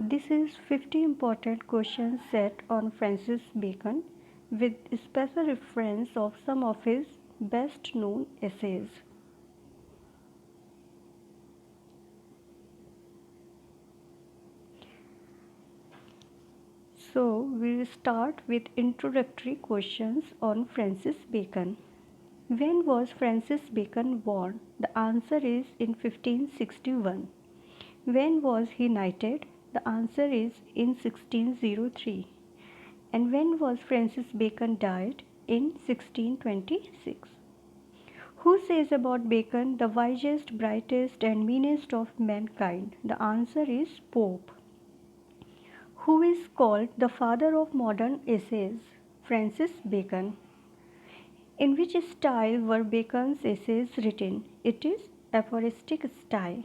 This is 50 important questions set on Francis Bacon with special reference of some of his best known essays. So we will start with introductory questions on Francis Bacon. When was Francis Bacon born? The answer is in 1561. When was he knighted? The answer is in 1603. And when was Francis Bacon died? In 1626. Who says about Bacon the wisest, brightest, and meanest of mankind? The answer is Pope. Who is called the father of modern essays? Francis Bacon. In which style were Bacon's essays written? It is aphoristic style.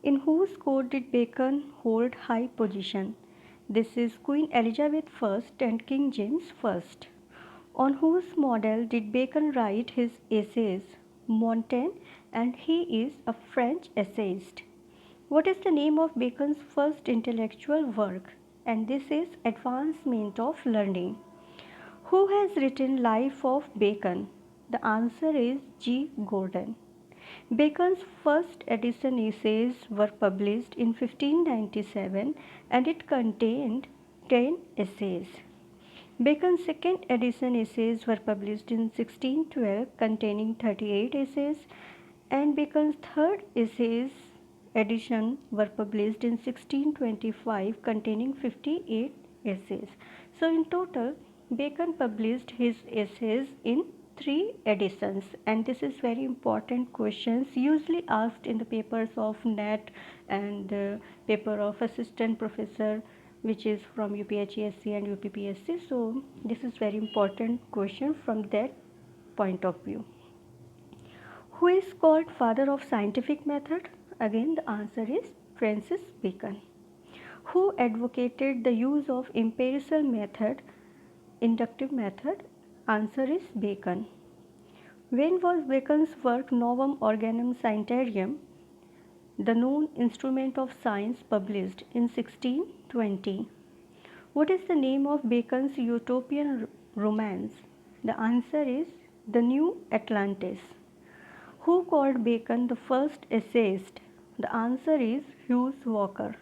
In whose court did Bacon hold high position? This is Queen Elizabeth I and King James I. On whose model did Bacon write his essays? Montaigne, and he is a French essayist. What is the name of Bacon's first intellectual work? And this is Advancement of Learning. Who has written Life of Bacon? The answer is G. Gordon. Bacon's first edition essays were published in 1597 and it contained 10 essays. Bacon's second edition essays were published in 1612 containing 38 essays, and Bacon's third essays edition were published in 1625 containing 58 essays. So in total Bacon published his essays in 3 editions, and this is very important questions usually asked in the papers of NET and paper of assistant professor, which is from UPHESC and UPPSC. So this is very important question from that point of view. Who is called father of scientific method? Again the answer is Francis Bacon. Who advocated the use of empirical method, inductive method? Answer is Bacon. When was Bacon's work Novum Organum Scientiarum, the known instrument of science, published? In 1620. What is the name of Bacon's utopian romance? The answer is The New Atlantis. Who called Bacon the first essayist? The answer is Hugh Walker.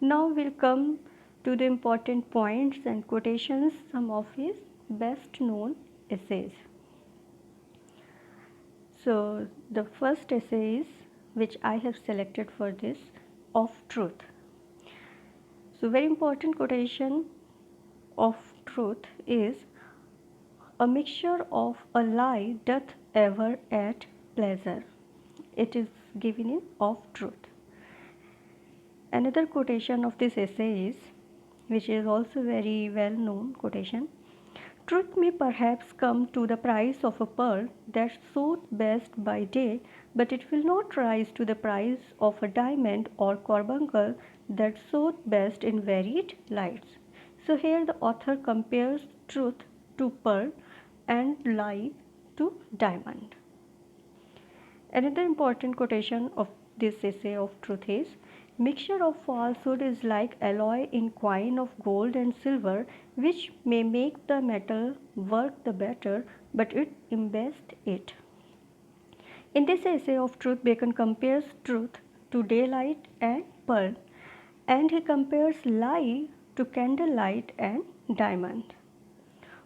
Now we'll come to the important points and quotations, some of his best known essays. So the first essay is, which I have selected for this, Of Truth. So very important quotation of truth is, a mixture of a lie doth ever at pleasure. It is given in Of Truth. Another quotation of this essay is, which is also very well known quotation, truth may perhaps come to the price of a pearl that showeth best by day, but it will not rise to the price of a diamond or carbuncle that showeth best in varied lights. So here the author compares truth to pearl and lie to diamond. Another important quotation of this essay of truth is, mixture of falsehood is like alloy in coin of gold and silver, which may make the metal work the better, but it embeds it. In this essay of truth, Bacon compares truth to daylight and pearl, and he compares lie to candlelight and diamond.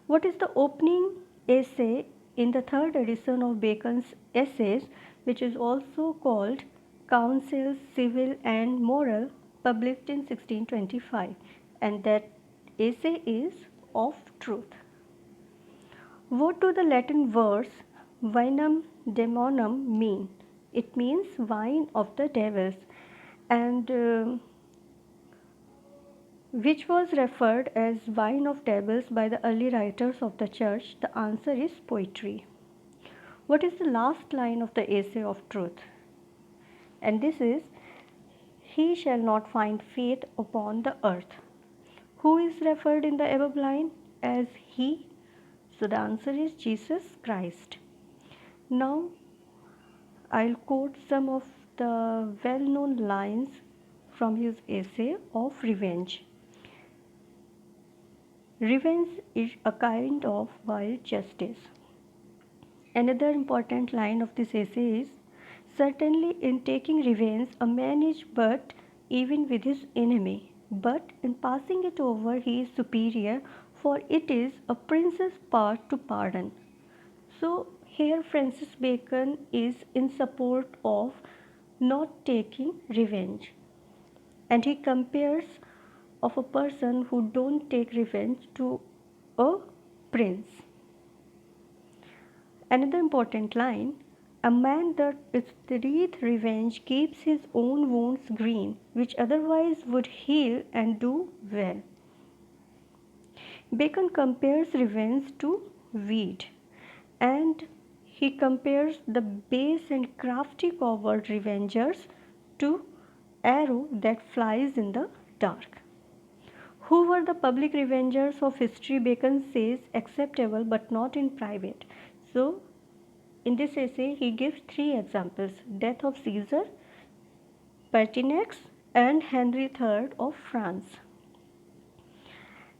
What is the opening essay in the third edition of Bacon's essays, which is also called Counsels Civil and Moral, published in 1625, and that essay is Of Truth. What do the Latin words vinum demonum mean? It means wine of the devils, and which was referred as wine of devils by the early writers of the church. The answer is poetry. What is the last line of the essay of truth? And this is, he shall not find faith upon the earth. Who is referred in the above line as he? So the answer is Jesus Christ. Now I'll quote some of the well-known lines from his essay of revenge. Revenge is a kind of wild justice. Another important line of this essay is, certainly in taking revenge, a man is but even with his enemy, but in passing it over, he is superior, for it is a prince's part to pardon. So, here Francis Bacon is in support of not taking revenge, and he compares of a person who don't take revenge to a prince. Another important line, a man that studieth revenge keeps his own wounds green, which otherwise would heal and do well. Bacon compares revenge to weed, and he compares the base and crafty coward revengers to arrow that flies in the dark. Who were the public revengers of history? Bacon says acceptable but not in private. So, in this essay, he gives three examples: death of Caesar, Pertinax, and Henry III of France.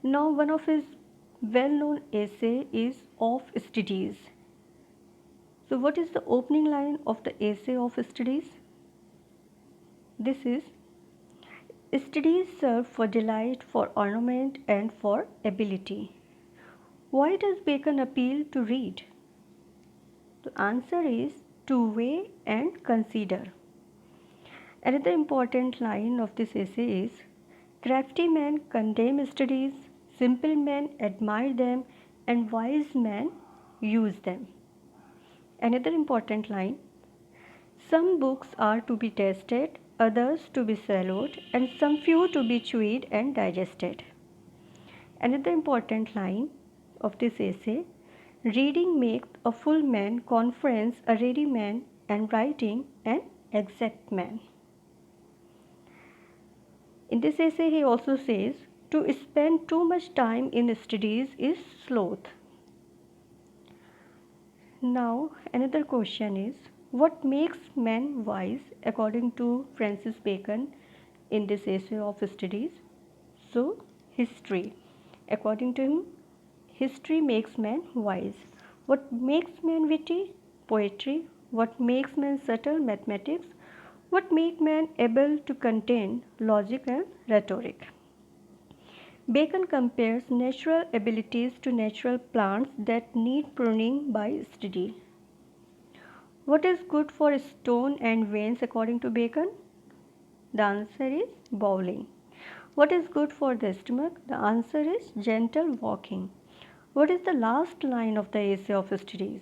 Now, one of his well known essay is Of Studies. So, what is the opening line of the essay of Studies? This is, studies serve for delight, for ornament, and for ability. Why does Bacon appeal to read? The answer is to weigh and consider. Another important line of this essay is, crafty men condemn studies, simple men admire them, and wise men use them. Another important line, some books are to be tasted, others to be swallowed, and some few to be chewed and digested. Another important line of this essay, reading makes a full man, conference a ready man, and writing an exact man. In this essay, he also says, to spend too much time in studies is sloth. Now, another question is, what makes man wise according to Francis Bacon in this essay of studies? So, history. According to him, history makes man wise. What makes man witty? Poetry. What makes man subtle? Mathematics. What makes man able to contain? Logic and rhetoric. Bacon compares natural abilities to natural plants that need pruning by study. What is good for stone and veins according to Bacon? The answer is bowling. What is good for the stomach? The answer is gentle walking. What is the last line of the essay of studies?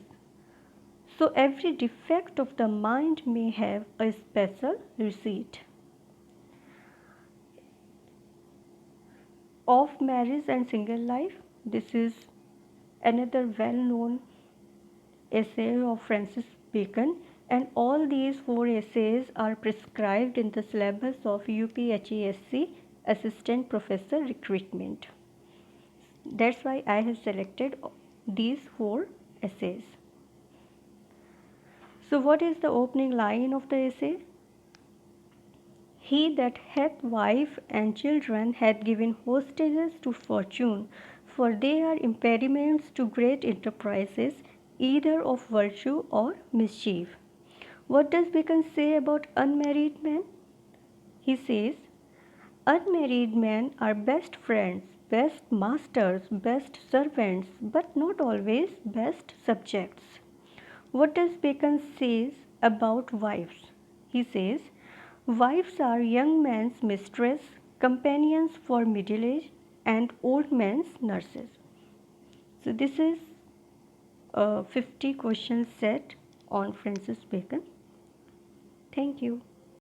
So every defect of the mind may have a special receipt. Of marriage and single life. This is another well-known essay of Francis Bacon, and all these four essays are prescribed in the syllabus of UPHESC Assistant Professor Recruitment. That's why I have selected these four essays. So, what is the opening line of the essay? He that hath wife and children hath given hostages to fortune, for they are impediments to great enterprises, either of virtue or mischief. What does Bacon say about unmarried men? He says, unmarried men are best friends, best masters, best servants, but not always best subjects. What does Bacon say about wives? He says, wives are young men's mistress, companions for middle age, and old men's nurses. So this is a 50 question set on Francis Bacon. Thank you.